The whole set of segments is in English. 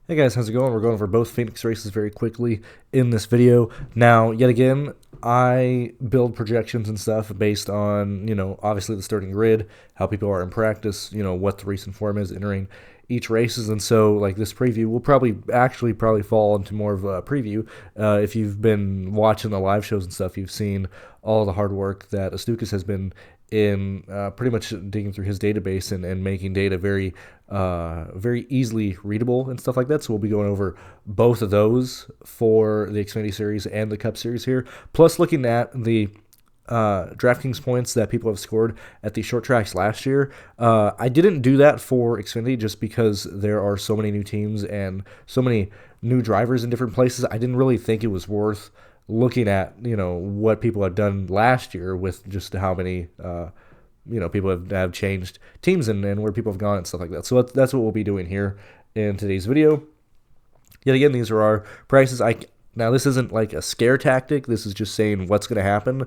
Hey guys, how's it going? We're going over both Phoenix races very quickly in this video. Now, yet again, I build projections and stuff based on, obviously the starting grid, how people are in practice, what the recent form is entering each races. And so, like, this preview will probably fall into more of a preview. If you've been watching the live shows and stuff, you've seen all the hard work that Astukas has been in pretty much digging through his database and making data very easily readable and stuff like that. So we'll be going over both of those for the Xfinity Series and the Cup Series here, plus looking at the DraftKings points that people have scored at the short tracks last year. I didn't do that for Xfinity just because there are so many new teams and so many new drivers in different places. I didn't really think it was worth looking at, what people have done last year with just how many, people have changed teams and where people have gone and stuff like that. So that's what we'll be doing here in today's video. Yet again, these are our prices. Now, this isn't like a scare tactic. This is just saying what's going to happen.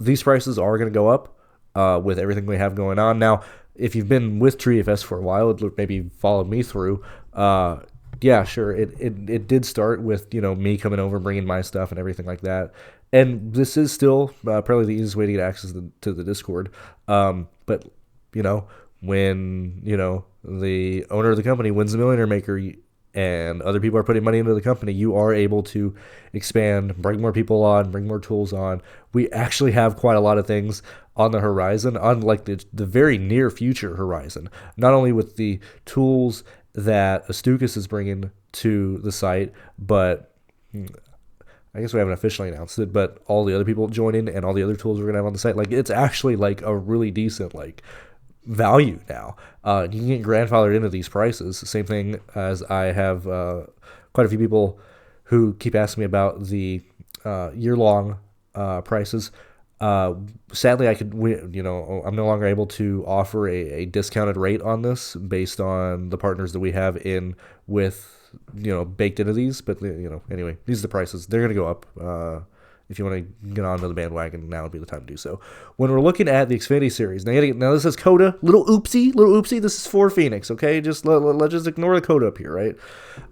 These prices are going to go up with everything we have going on. Now, if you've been with TrueDFS for a while, maybe followed me through, yeah, sure. It did start with, me coming over, bringing my stuff and everything like that. And this is still probably the easiest way to get access to the Discord. But, when, the owner of the company wins the Millionaire Maker and other people are putting money into the company, you are able to expand, bring more people on, bring more tools on. We actually have quite a lot of things on the horizon, on like the very near future horizon, not only with the tools that Astukas is bringing to the site, but I guess we haven't officially announced it, but all the other people joining and all the other tools we're going to have on the site, like it's actually like a really decent like value now. You can get grandfathered into these prices. Same thing as I have quite a few people who keep asking me about the year-long prices. Sadly, I'm no longer able to offer a discounted rate on this based on the partners that we have in with, baked into these. But, anyway, these are the prices. They're going to go up. If you want to get onto the bandwagon, now would be the time to do so. When we're looking at the Xfinity Series, now this is Coda. Little oopsie. This is for Phoenix, okay? Just let's just ignore the Coda up here, right?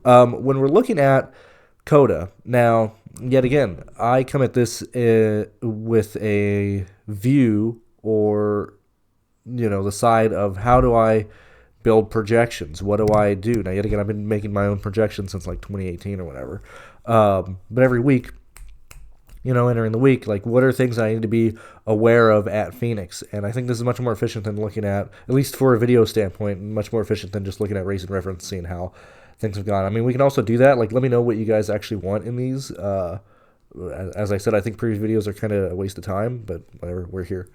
When we're looking at Coda, now, yet again, I come at this with a view or, the side of how do I build projections? What do I do? Now, yet again, I've been making my own projections since like 2018 or whatever. But every week, entering the week, like what are things I need to be aware of at Phoenix? And I think this is much more efficient than looking at least for a video standpoint, much more efficient than just looking at race and reference, seeing how things have gone. I mean, we can also do that. Like, let me know what you guys actually want in these. As I said, I think previous videos are kind of a waste of time, but whatever, we're here.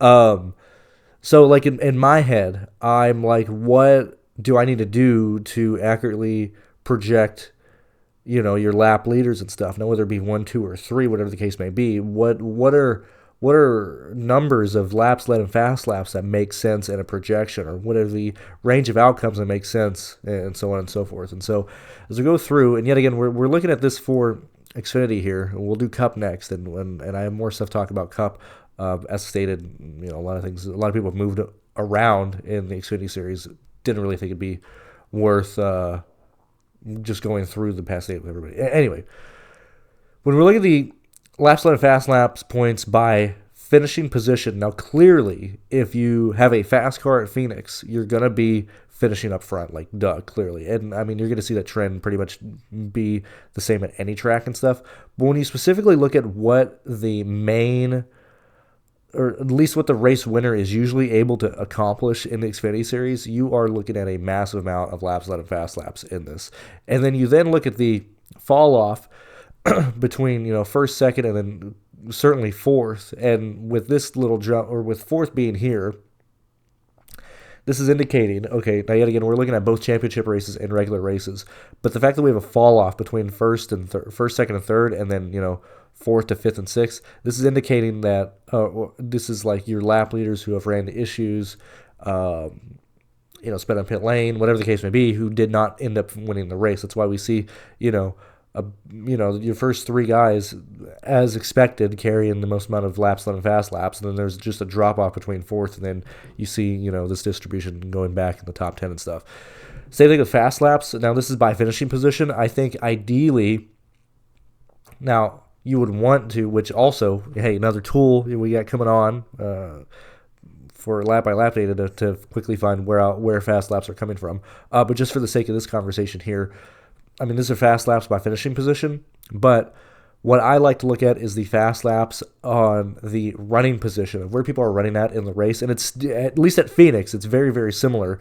So, like, in my head, I'm like, what do I need to do to accurately project, your lap leaders and stuff? Now, whether it be 1, 2, or 3, whatever the case may be, what are numbers of laps led and fast laps that make sense in a projection, or what are the range of outcomes that make sense, and so on and so forth. And so as we go through, and yet again, we're looking at this for Xfinity here, and we'll do Cup next, and I have more stuff to talk about Cup. As stated, a lot of people have moved around in the Xfinity Series. Didn't really think it'd be worth just going through the past 8 with everybody. Anyway, when we're looking at the laps led and fast laps points by finishing position, now clearly, if you have a fast car at Phoenix, you're going to be finishing up front, like duh, clearly. And I mean, you're going to see that trend pretty much be the same at any track and stuff. But when you specifically look at what the main, or at least what the race winner is usually able to accomplish in the Xfinity Series, you are looking at a massive amount of laps led and fast laps in this. And then you then look at the fall off between, first, second, and then certainly fourth. And with this little jump, or with fourth being here, this is indicating, okay, now yet again, we're looking at both championship races and regular races. But the fact that we have a fall off between first, second, and third, and then, fourth to fifth and sixth, this is indicating that this is like your lap leaders who have ran into issues, sped on pit lane, whatever the case may be, who did not end up winning the race. That's why we see, your first 3 guys, as expected, carrying the most amount of laps led and fast laps, and then there's just a drop off between fourth, and then you see, this distribution going back in the top 10 and stuff. Same thing with fast laps. Now, this is by finishing position. I think ideally, now you would want to, which also, hey, another tool we got coming on for lap by lap data to quickly find where fast laps are coming from. But just for the sake of this conversation here, I mean, these are fast laps by finishing position, but what I like to look at is the fast laps on the running position of where people are running at in the race. And it's, at least at Phoenix, it's very, very similar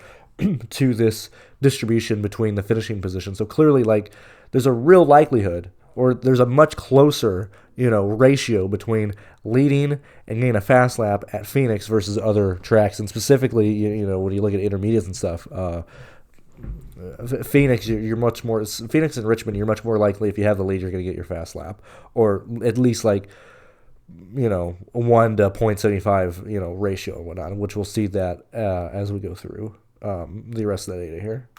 to this distribution between the finishing position. So clearly, like, there's a real likelihood, or there's a much closer, ratio between leading and getting a fast lap at Phoenix versus other tracks. And specifically, when you look at intermediates and stuff, Phoenix, you're much more. Phoenix and Richmond, you're much more likely if you have the lead, you're going to get your fast lap, or at least like, 1 to 0.75, ratio and whatnot, which we'll see that as we go through the rest of the data here.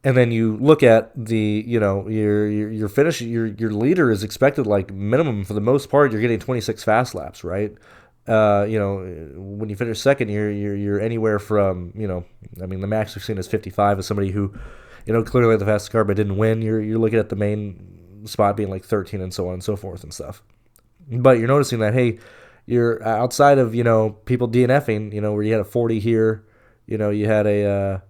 And then you look at the, your finish, your leader is expected, like, minimum for the most part, you're getting 26 fast laps, right? When you finish second, you're anywhere from, the max we've seen is 55 as somebody who, clearly had the fastest car but didn't win. You're looking at the main spot being like 13 and so on and so forth and stuff. But you're noticing that, hey, you're outside of, people DNFing, where you had a 40 here, you had a,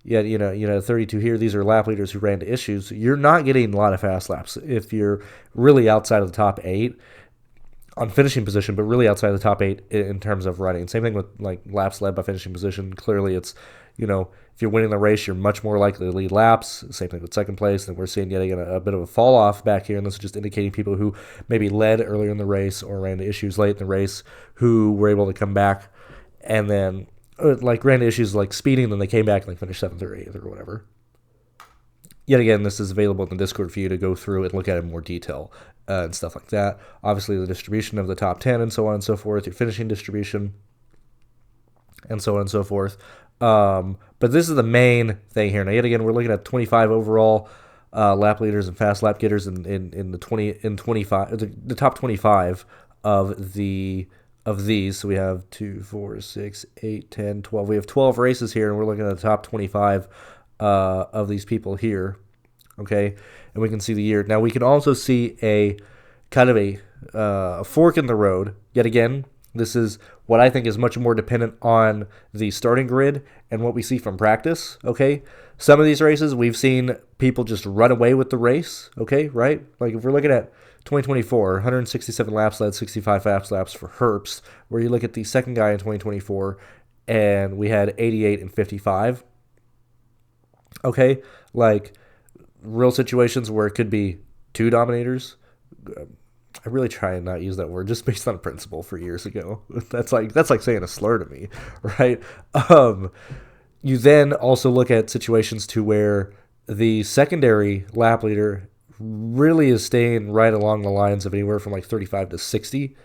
you had a 32 here. These are lap leaders who ran to issues. You're not getting a lot of fast laps if you're really outside of the top 8 on finishing position, but really outside the top 8 in terms of running. Same thing with, like, laps led by finishing position. Clearly, it's, if you're winning the race, you're much more likely to lead laps. Same thing with second place. And we're seeing yet again a bit of a fall off back here. And this is just indicating people who maybe led earlier in the race or ran into issues late in the race who were able to come back and then, ran into issues like speeding, then they came back and finished 7th or 8th or whatever. Yet again, this is available in the Discord for you to go through and look at it in more detail and stuff like that. Obviously, the distribution of the top 10 and so on and so forth, your finishing distribution, and so on and so forth. But this is the main thing here. Now, yet again, we're looking at 25 overall lap leaders and fast lap getters in the top 25 of these. So we have 2, 4, 6, 8, 10, 12. We have 12 races here, and we're looking at the top 25 of these people here, okay? And we can see the year. Now, we can also see a kind of a fork in the road. Yet again, this is what I think is much more dependent on the starting grid and what we see from practice, okay? Some of these races, we've seen people just run away with the race, okay, right? Like, if we're looking at 2024, 167 laps led, 65 fast laps for Herbst, where you look at the second guy in 2024, and we had 88 and 55. Okay, like, real situations where it could be 2 dominators. I really try and not use that word just based on principle for years ago. That's like saying a slur to me, right? You then also look at situations to where the secondary lap leader really is staying right along the lines of anywhere from like 35 to 60.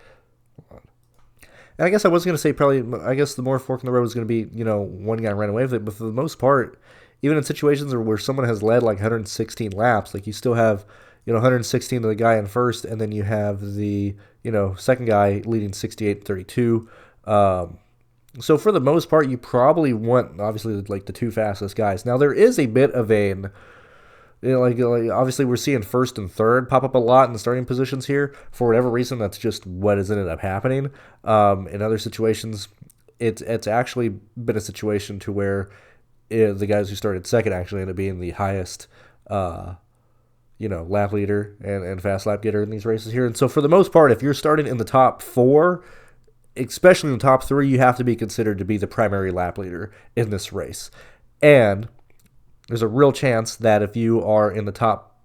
And I guess I was going to say I guess the more fork in the road was going to be, one guy ran away with it. But for the most part, even in situations where someone has led like 116 laps, like, you still have, 116 to the guy in first, and then you have the, second guy leading 68-32. So for the most part, you probably want, obviously, like, the 2 fastest guys. Now, there is a bit of like obviously we're seeing first and third pop up a lot in the starting positions here. For whatever reason, that's just what has ended up happening. In other situations, it's actually been a situation to where the guys who started second actually end up being the highest, lap leader and fast lap getter in these races here. And so for the most part, if you're starting in the top 4, especially in the top 3, you have to be considered to be the primary lap leader in this race. And there's a real chance that if you are in the top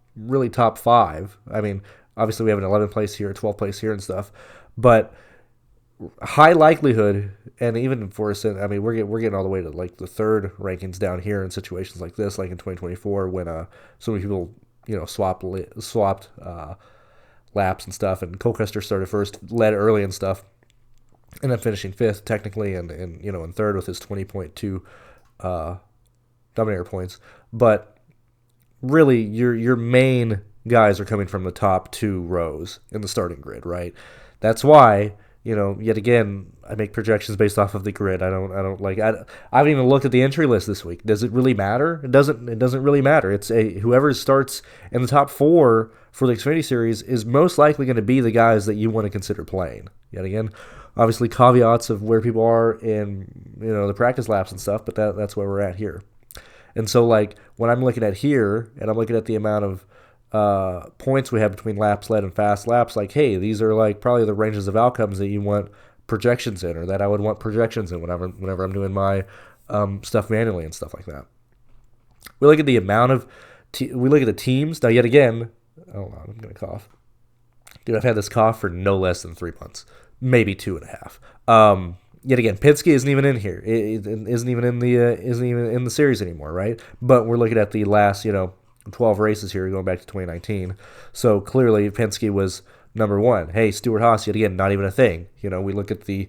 5, I mean, obviously we have an 11th place here, a 12th place here and stuff, but high likelihood, and even for us, I mean, we're getting all the way to like the 3rd rankings down here in situations like this, like in 2024 when so many people swapped laps and stuff, and Cole Custer started first, led early and stuff, and then finishing 5th technically, and in 3rd with his 20.2 dominator points. But really, your main guys are coming from the top 2 rows in the starting grid, right? That's why yet again, I make projections based off of the grid. I haven't even looked at the entry list this week. Does it really matter? It doesn't really matter. It's whoever starts in the top 4 for the Xfinity Series is most likely going to be the guys that you want to consider playing. Yet again, obviously caveats of where people are in, the practice laps and stuff, but that's where we're at here. And so, like, when I'm looking at here, and I'm looking at the amount of points we have between laps led and fast laps, like, hey, these are like probably the ranges of outcomes that you want projections in, or that I would want projections in whenever I'm doing my stuff manually and stuff like that. We look at the amount of we look at the teams. Now, yet again, hold on, I'm gonna cough. Dude, I've had this cough for no less than 3 months, maybe 2.5. Yet again, Penske isn't even in here. It isn't even in the series anymore, right? But we're looking at the last 12 races here going back to 2019. So clearly Penske was number 1. Hey, Stewart-Haas, yet again, not even a thing. We look at the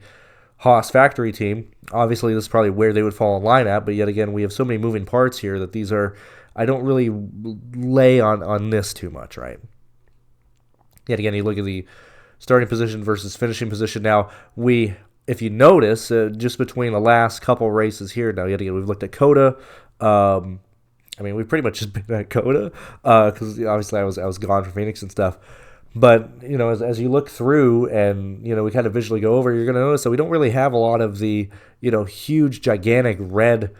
Haas factory team. Obviously, this is probably where they would fall in line at, but yet again, we have so many moving parts here that these are, I don't really lay on this too much, right? Yet again, you look at the starting position versus finishing position. Now, if you notice, just between the last couple races here, now yet again, we've looked at COTA. We've pretty much just been at COTA because obviously I was gone from Phoenix and stuff. But, as you look through and, we kind of visually go over, you're going to notice that we don't really have a lot of the, huge, gigantic red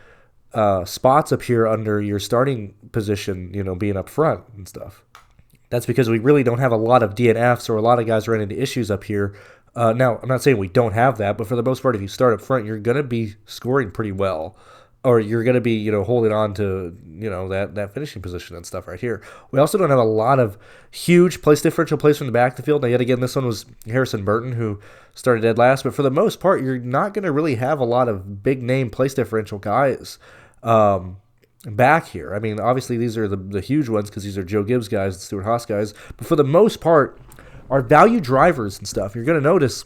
spots up here under your starting position, being up front and stuff. That's because we really don't have a lot of DNFs or a lot of guys running into issues up here. Now, I'm not saying we don't have that, but for the most part, if you start up front, you're going to be scoring pretty well. Or you're going to be, holding on to, that finishing position and stuff right here. We also don't have a lot of huge place differential plays from the back of the field. Now, yet again, this one was Harrison Burton, who started dead last. But for the most part, you're not going to really have a lot of big-name place differential guys back here. I mean, obviously, these are the huge ones because these are Joe Gibbs guys and Stewart-Haas guys. But for the most part, our value drivers and stuff, you're going to notice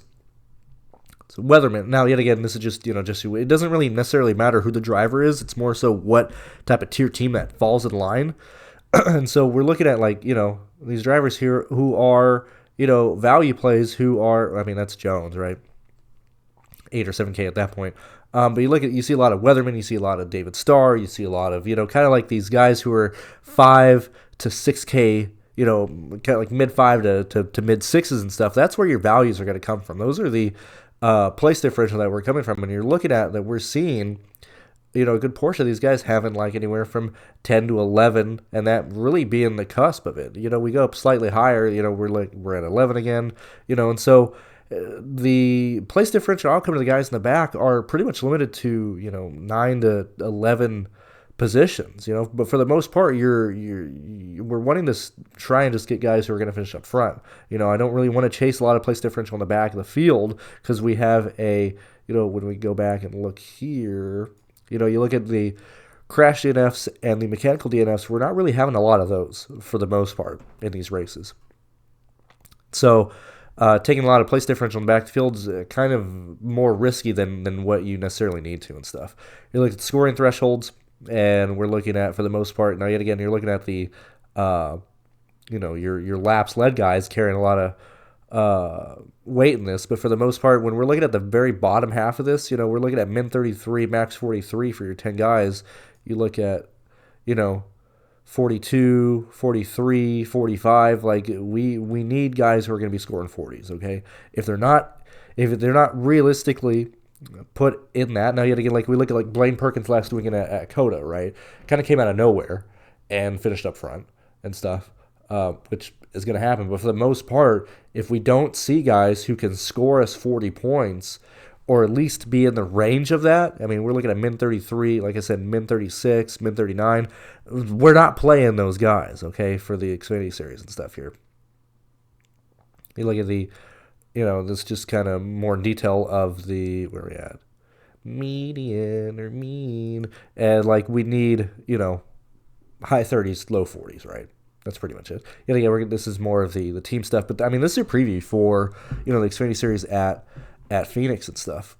So Weatherman. Now, yet again, this is just who. It doesn't really necessarily matter who the driver is. It's more so what type of tier team that falls in line. And so we're looking at these drivers here who are value plays. Who are that's Jones, right? 8 or 7K at that point. But you see a lot of Weatherman, you see a lot of David Starr, you see a lot of kind of like these guys who are 5 to 6K. Kind of like mid 5 to mid 6s and stuff. That's where your values are going to come from. Those are the place differential that we're coming from. And you're looking at that, we're seeing, a good portion of these guys having anywhere from 10 to 11, and that really being the cusp of it. We go up slightly higher. We're at 11 again. And so the place differential outcome of the guys in the back are pretty much limited to 9 to 11 positions, but for the most part, we're wanting to try and just get guys who are going to finish up front. I don't really want to chase a lot of place differential in the back of the field because we have when we go back and look here, you look at the crash DNFs and the mechanical DNFs, we're not really having a lot of those for the most part in these races. So taking a lot of place differential in the back of the field is kind of more risky than what you necessarily need to and stuff. You look at the scoring thresholds. And we're looking at, for the most part, now yet again, you're looking at the, your laps led guys carrying a lot of weight in this. But for the most part, when we're looking at the very bottom half of this, we're looking at min 33, max 43 for your 10 guys. You look at, 42, 43, 45. We need guys who are going to be scoring 40s. Okay, if they're not realistically put in that. Now, yet again, we look at Blaine Perkins last weekend at COTA, right? Kind of came out of nowhere and finished up front and stuff, which is going to happen. But for the most part, if we don't see guys who can score us 40 points or at least be in the range of that, we're looking at min 33, like I said, min 36, min 39. We're not playing those guys, okay, for the Xfinity Series and stuff here. You look at the this just kind of more in detail of the, where we at? Median or mean. And, we need, high 30s, low 40s, right? That's pretty much it. Again, this is more of the team stuff. But, this is a preview for, the Xfinity Series at Phoenix and stuff.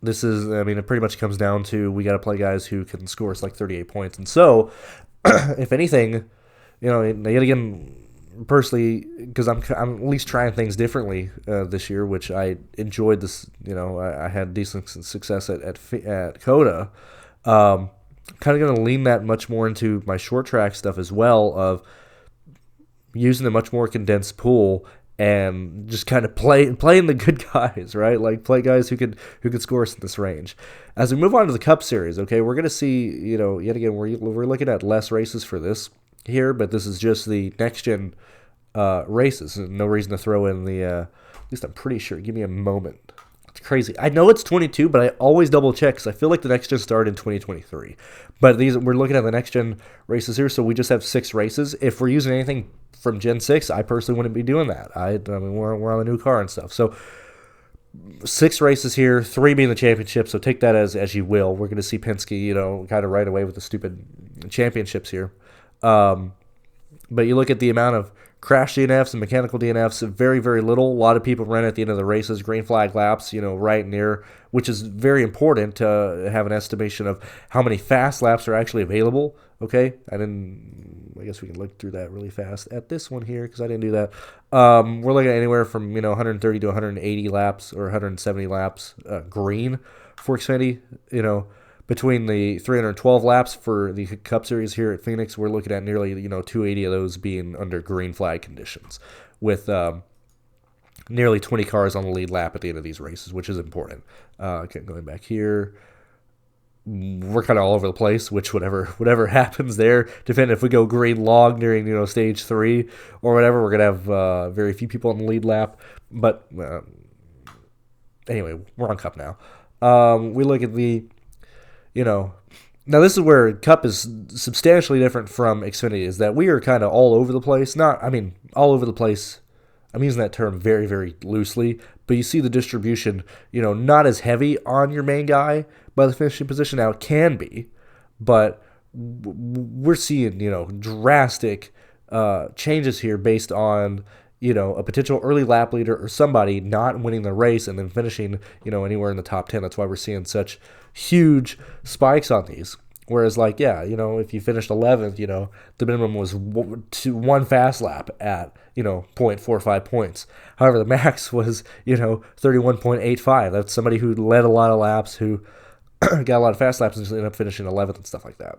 This is, it pretty much comes down to we got to play guys who can score us 38 points. And so, if anything, yet again, personally, because I'm at least trying things differently this year, which I enjoyed. This, I had decent success at Coda. Kind of going to lean that much more into my short track stuff as well, of using a much more condensed pool and just kind of playing the good guys, right? Like play guys who could score us in this range. As we move on to the Cup Series, okay, we're going to see, yet again, we're looking at less races for this here, but this is just the next gen races. No reason to throw in the, at least I'm pretty sure. Give me a moment. It's crazy. I know it's 22, but I always double check because I feel like the next gen started in 2023. But we're looking at the next gen races here, so we just have 6 races. If we're using anything from Gen 6, I personally wouldn't be doing that. I mean, we're on a new car and stuff. So 6 races here, 3 being the championship, so take that as you will. We're going to see Penske, kind of right away with the stupid championships here. But you look at the amount of crash DNFs and mechanical DNFs, very, very little. A lot of people run at the end of the races, green flag laps, right near, which is very important to have an estimation of how many fast laps are actually available. Okay, I guess we can look through that really fast at this one here because I didn't do that. We're looking at anywhere from 130 to 180 laps or 170 laps green for Xfinity. Between the 312 laps for the Cup Series here at Phoenix, we're looking at nearly 280 of those being under green flag conditions, with nearly 20 cars on the lead lap at the end of these races, which is important. Going back here, we're kind of all over the place, which whatever happens there, depending if we go green log during stage 3 or whatever, we're gonna have very few people on the lead lap. But anyway, we're on Cup now. We look at the now this is where Cup is substantially different from Xfinity, is that we are kind of all over the place. All over the place, I'm using that term very, very loosely, but you see the distribution, not as heavy on your main guy by the finishing position. Now it can be, but we're seeing, drastic changes here based on, a potential early lap leader or somebody not winning the race and then finishing, anywhere in the top 10. That's why we're seeing such huge spikes on these. Whereas, if you finished 11th, the minimum was one fast lap at, 0.45 points. However, the max was, 31.85. That's somebody who led a lot of laps, who got a lot of fast laps and just ended up finishing 11th and stuff like that.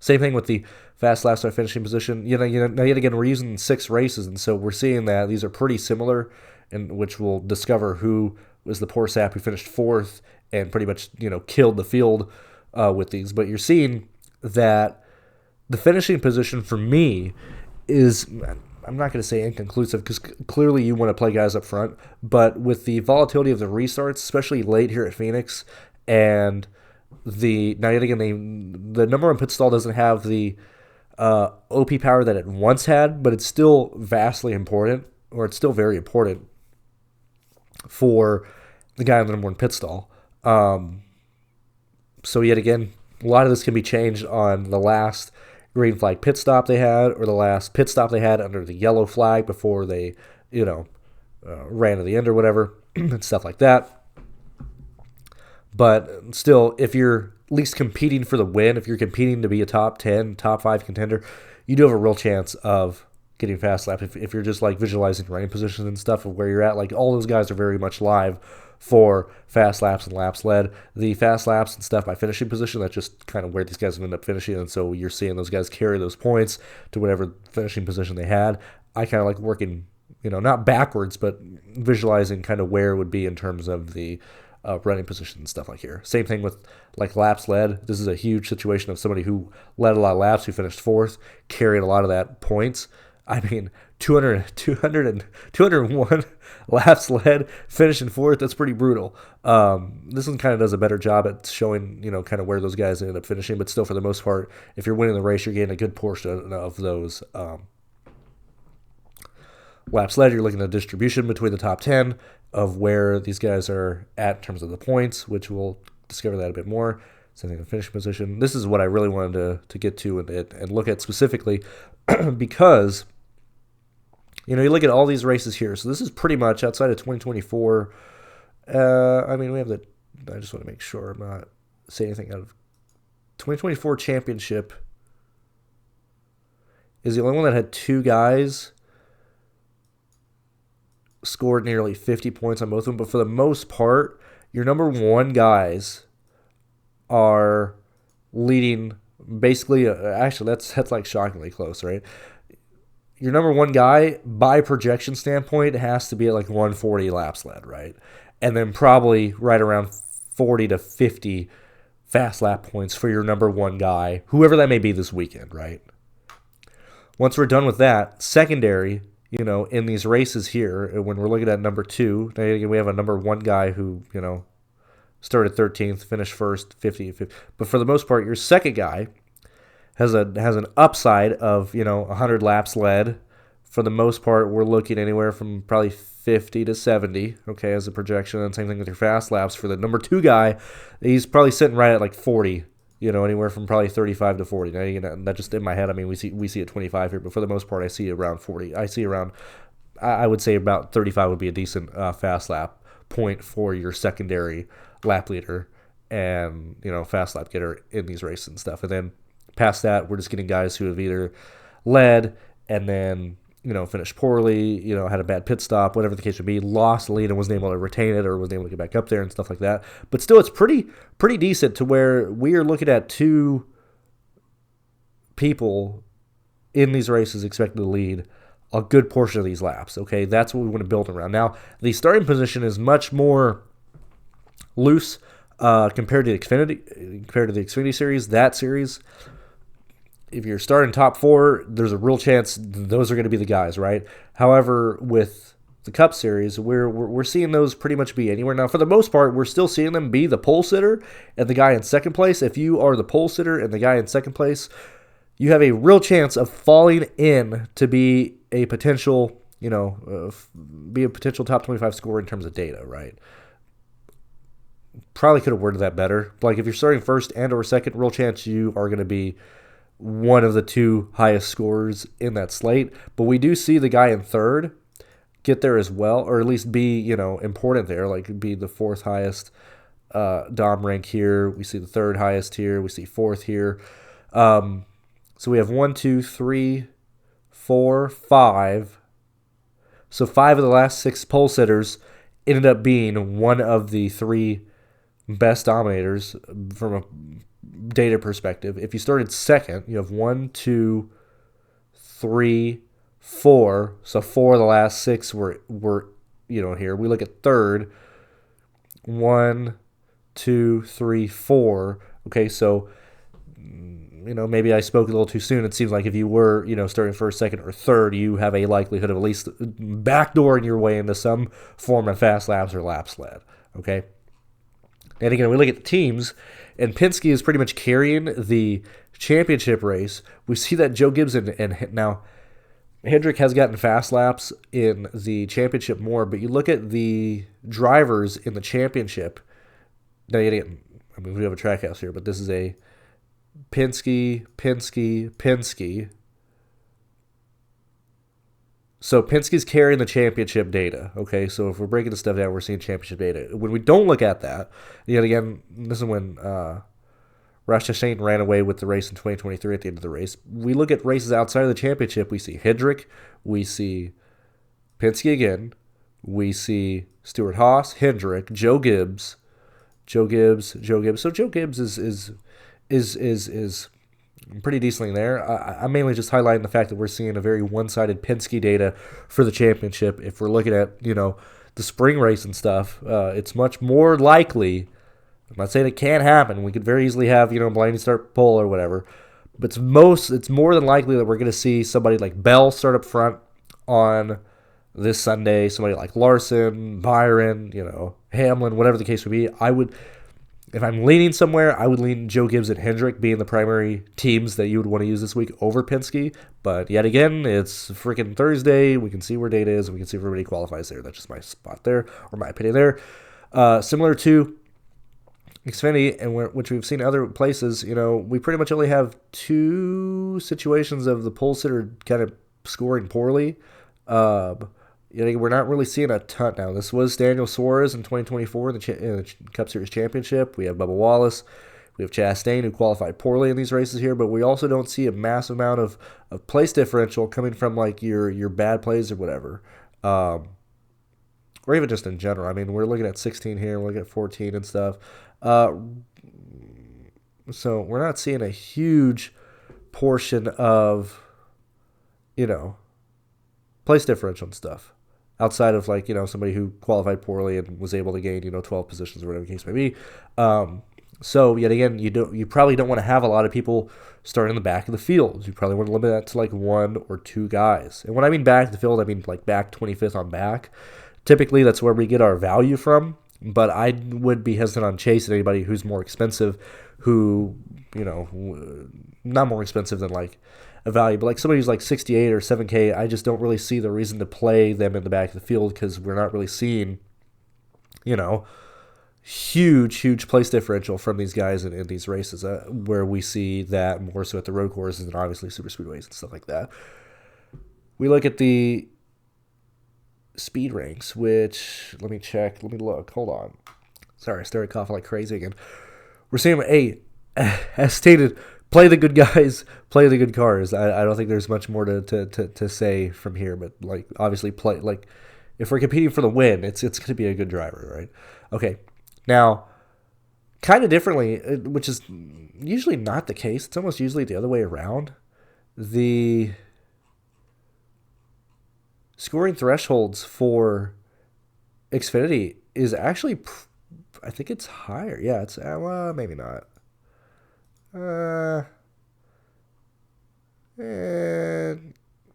Same thing with the fast laps to our finishing position. Now yet again, we're using 6 races, and so we're seeing that these are pretty similar, in which we'll discover who was the poor sap who finished 4th and pretty much, killed the field with these. But you're seeing that the finishing position for me is, I'm not going to say inconclusive, because clearly you want to play guys up front, but with the volatility of the restarts, especially late here at Phoenix, and now yet again, the number one pit stall doesn't have the OP power that it once had, but it's still vastly important, or it's still very important for the guy in the number one pit stall. So yet again, a lot of this can be changed on the last green flag pit stop they had, or the last pit stop they had under the yellow flag before they, ran to the end or whatever, and stuff like that. But still, if you're at least competing for the win, if you're competing to be a top 10, top 5 contender, you do have a real chance of getting fast laps. If you're just visualizing running positions and stuff of where you're at, all those guys are very much live for fast laps and laps led. The fast laps and stuff by finishing position, that's just kind of where these guys end up finishing, and so you're seeing those guys carry those points to whatever finishing position they had. I kind of like working, not backwards, but visualizing kind of where it would be in terms of the running position and stuff like here. Same thing with laps led. This is a huge situation of somebody who led a lot of laps, who finished 4th, carried a lot of that points. 201 laps led, finishing 4th, that's pretty brutal. This one kind of does a better job at showing, kind of where those guys ended up finishing, but still, for the most part, if you're winning the race, you're getting a good portion of those laps led. You're looking at the distribution between the top 10 of where these guys are at in terms of the points, which we'll discover that a bit more. Same thing in finishing position. This is what I really wanted to get to and look at specifically because, you look at all these races here. So this is pretty much outside of 2024. We have I just want to make sure I'm not saying anything out of 2024 championship is the only one that had 2 guys scored nearly 50 points on both of them. But for the most part, your number 1 guys are leading basically. Actually, that's like shockingly close, right? Your number 1 guy, by projection standpoint, has to be at like 140 laps led, right? And then probably right around 40 to 50 fast lap points for your number 1 guy, whoever that may be this weekend, right? Once we're done with that, secondary, in these races here, when we're looking at number 2, we have a number 1 guy who, started 13th, finished first, 50. But for the most part, your second guy has an upside of 100 laps led. For the most part, we're looking anywhere from probably 50 to 70, okay, as a projection. And same thing with your fast laps. For the number 2 guy, he's probably sitting right at like 40, anywhere from probably 35 to 40. Now, that just in my head. I mean, we see at 25 here, but for the most part, I see around 40. I would say about 35 would be a decent fast lap point for your secondary lap leader and fast lap getter in these races and stuff. And then past that, we're just getting guys who have either led and then finished poorly, had a bad pit stop, whatever the case would be, lost the lead and wasn't able to retain it or wasn't able to get back up there and stuff like that. But still, it's pretty decent to where we are looking at 2 people in these races expected to lead a good portion of these laps. Okay, that's what we want to build around. Now, the starting position is much more loose compared to the Xfinity series. That series, if you're starting top 4, there's a real chance those are going to be the guys, right? However, with the Cup Series, we're seeing those pretty much be anywhere. Now, for the most part, we're still seeing them be the pole sitter and the guy in second place. If you are the pole sitter and the guy in second place, you have a real chance of falling in to be a potential, top 25 scorer in terms of data, right? Probably could have worded that better. Like if you're starting first and or second, real chance you are going to be one of the 2 highest scorers in that slate. But we do see the guy in third get there as well, or at least be, important there, like be the 4th highest Dom rank here. We see the 3rd highest here. We see 4th here. So we have 1, 2, 3, 4, 5. So 5 of the last 6 pole sitters ended up being one of the 3 best dominators from a data perspective. If you started second, you have 1, 2, 3, 4. So 4 of the last 6 were here. We look at third. 1, 2, 3, 4. Okay, so maybe I spoke a little too soon. It seems like if you were, starting first, second, or third, you have a likelihood of at least backdooring your way into some form of fast laps or laps led. Okay. And again, we look at the teams, and Penske is pretty much carrying the championship race. We see that Joe Gibbs and now Hendrick has gotten fast laps in the championship more, but you look at the drivers in the championship. Now, we have a track house here, but this is a Penske. So Penske's carrying the championship data, okay? So if we're breaking the stuff down, we're seeing championship data. When we don't look at that, yet again, this is when Ross Chastain ran away with the race in 2023 at the end of the race. We look at races outside of the championship. We see Hendrick. We see Penske again. We see Stewart Haas, Hendrick, Joe Gibbs. So Joe Gibbs is pretty decently there. I'm mainly just highlighting the fact that we're seeing a very one-sided Penske data for the championship. If we're looking at, the spring race and stuff, it's much more likely. I'm not saying it can't happen. We could very easily have, Blaney start pole or whatever. But it's more than likely that we're going to see somebody like Bell start up front on this Sunday. Somebody like Larson, Byron, Hamlin, whatever the case would be. If I'm leaning somewhere, I would lean Joe Gibbs and Hendrick being the primary teams that you would want to use this week over Penske. But yet again, it's freaking Thursday. We can see where data is, and we can see if everybody qualifies there. That's just my spot there, or my opinion there. Similar to Xfinity, and which we've seen other places, we pretty much only have 2 situations of the pole sitter kind of scoring poorly. We're not really seeing a ton now. This was Daniel Suarez in 2024 in the Cup Series Championship. We have Bubba Wallace. We have Chastain, who qualified poorly in these races here, but we also don't see a massive amount of place differential coming from like your bad plays or whatever. Or even just in general. I mean, we're looking at 16 here, we're looking at 14 and stuff. So we're not seeing a huge portion of, place differential and stuff outside of like, somebody who qualified poorly and was able to gain, 12 positions or whatever the case may be. So yet again, you probably don't want to have a lot of people starting in the back of the field. You probably want to limit that to like 1 or 2 guys. And when I mean back of the field, I mean like back 25th on back. Typically, that's where we get our value from. But I would be hesitant on chasing anybody who's more expensive, who, not more expensive than like a value, but like somebody who's like 68 or 7K, I just don't really see the reason to play them in the back of the field because we're not really seeing, huge place differential from these guys in these races, where we see that more so at the road courses and obviously super speedways and stuff like that. We look at the speed ranks, which, let me look, hold on. Sorry, I started coughing like crazy again. We're seeing, as stated, play the good guys, play the good cars. I don't think there's much more to say from here, but like obviously play, like if we're competing for the win, it's going to be a good driver, right? Okay, now kind of differently, which is usually not the case. It's almost usually the other way around. The scoring thresholds for Xfinity is actually, I think it's higher. Yeah, it's, well, maybe not.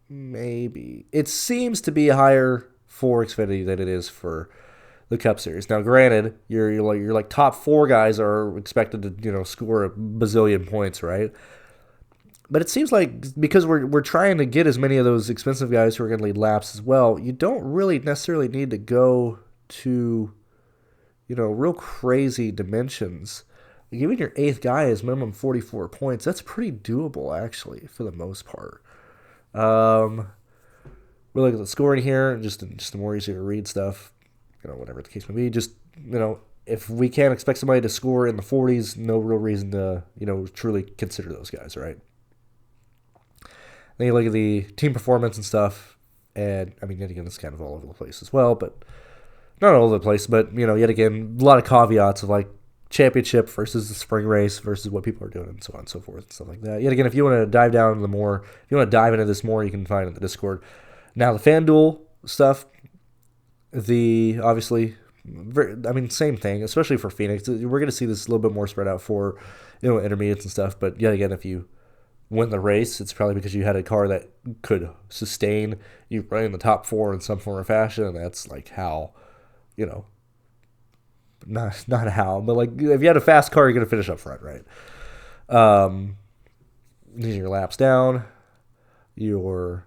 Maybe. It seems to be higher for Xfinity than it is for the Cup Series. Now, granted, you're like top 4 guys are expected to, score a bazillion points, right? But it seems like because we're trying to get as many of those expensive guys who are going to lead laps as well, you don't really necessarily need to go to, real crazy dimensions. Even your 8th guy is minimum 44 points. That's pretty doable, actually, for the most part. We look at the scoring here, just the more easier to read stuff, whatever the case may be. Just, if we can't expect somebody to score in the 40s, no real reason to, truly consider those guys, right? Then you look at the team performance and stuff, and, I mean, yet again, it's kind of all over the place as well, but not all over the place, but, yet again, a lot of caveats of, like, championship versus the spring race versus what people are doing and so on and so forth and stuff like that. Yet again, if you want to dive down into if you want to dive into this more, you can find it in the Discord. Now, the FanDuel stuff, obviously, same thing, especially for Phoenix. We're going to see this a little bit more spread out for, intermediates and stuff, but yet again, if you win the race, it's probably because you had a car that could sustain you running in the top 4 in some form or fashion, and that's like how, not how, but like if you had a fast car, you're going to finish up front, right? These are your laps down, your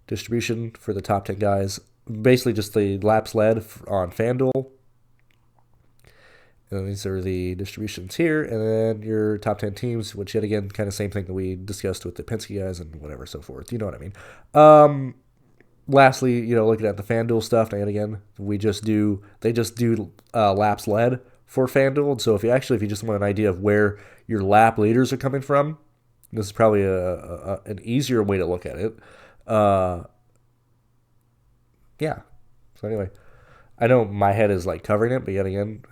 distribution for the top 10 guys, basically just the laps led on FanDuel. And these are the distributions here, and then your top 10 teams, which yet again, kind of same thing that we discussed with the Penske guys and whatever, so forth. You know what I mean? Lastly, looking at the FanDuel stuff, and again, they just do laps led for FanDuel. And so if you just want an idea of where your lap leaders are coming from, this is probably an easier way to look at it. Yeah. So anyway, I know my head is like covering it, but yet again,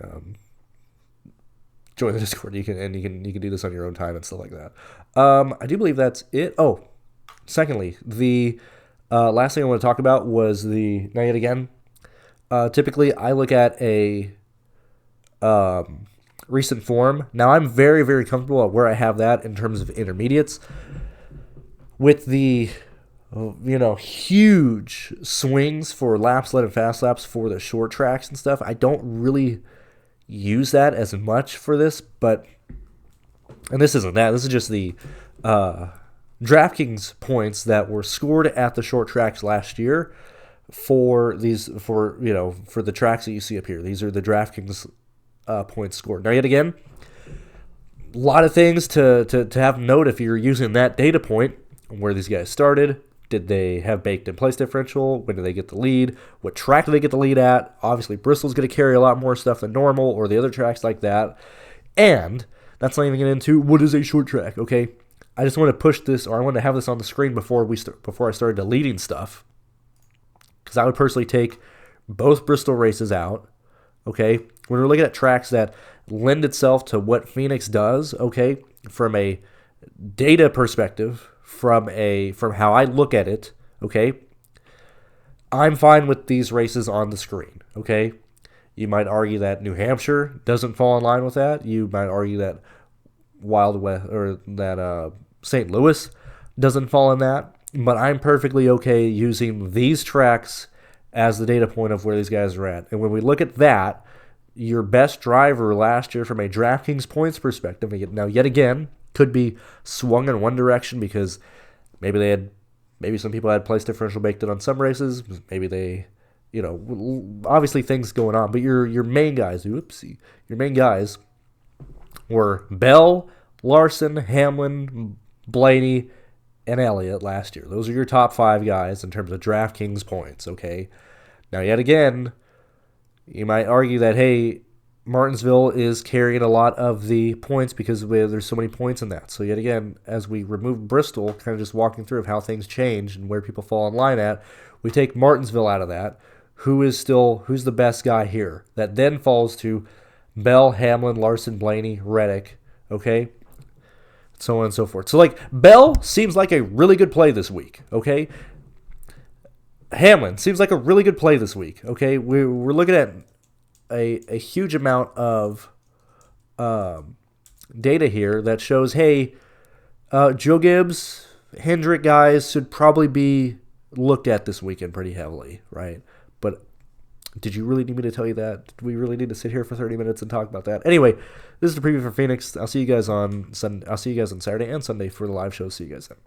join the Discord. You can do this on your own time and stuff like that. I do believe that's it. Oh, secondly, the last thing I want to talk about was now yet again, typically I look at a recent form. Now I'm very, very comfortable at where I have that in terms of intermediates. With the huge swings for laps led and fast laps for the short tracks and stuff, I don't really use that as much for this, and this isn't that. This is just the DraftKings points that were scored at the short tracks last year for the tracks that you see up here. These are the DraftKings points scored. Now, yet again, a lot of things to have note if you're using that data point, where these guys started. Did they have baked-in place differential? When did they get the lead? What track did they get the lead at? Obviously, Bristol's going to carry a lot more stuff than normal, or the other tracks like that. And That's not even getting into what is a short track, okay? I just want to push this, or I want to have this on the screen before I started deleting stuff, because I would personally take both Bristol races out, okay? When we're looking at tracks that lend itself to what Phoenix does, okay, from a data perspective, from how I look at it, okay, I'm fine with these races on the screen, okay? You might argue that New Hampshire doesn't fall in line with that. You might argue that Wild West or that St. Louis doesn't fall in that. But I'm perfectly okay using these tracks as the data point of where these guys are at. And when we look at that, your best driver last year from a DraftKings points perspective, now yet again, could be swung in one direction because maybe some people had place differential baked in on some races. Maybe they, obviously things going on. But your main guys, your main guys were Bell, Larson, Hamlin, Blaney, and Elliott last year. Those are your top 5 guys in terms of DraftKings points, okay? Now, yet again, you might argue that, hey, Martinsville is carrying a lot of the points because there's so many points in that. So, yet again, as we remove Bristol, kind of just walking through of how things change and where people fall in line at, we take Martinsville out of that. Who's the best guy here? That then falls to Bell, Hamlin, Larson, Blaney, Reddick, okay? So on and so forth. So, Bell seems like a really good play this week, okay? Hamlin seems like a really good play this week, okay? We're looking at a huge amount of data here that shows, hey, Joe Gibbs, Hendrick guys should probably be looked at this weekend pretty heavily, right? But did you really need me to tell you that? Do we really need to sit here for 30 minutes and talk about that? Anyway, this is the preview for Phoenix. I'll see you guys on Saturday and Sunday for the live show. See you guys then.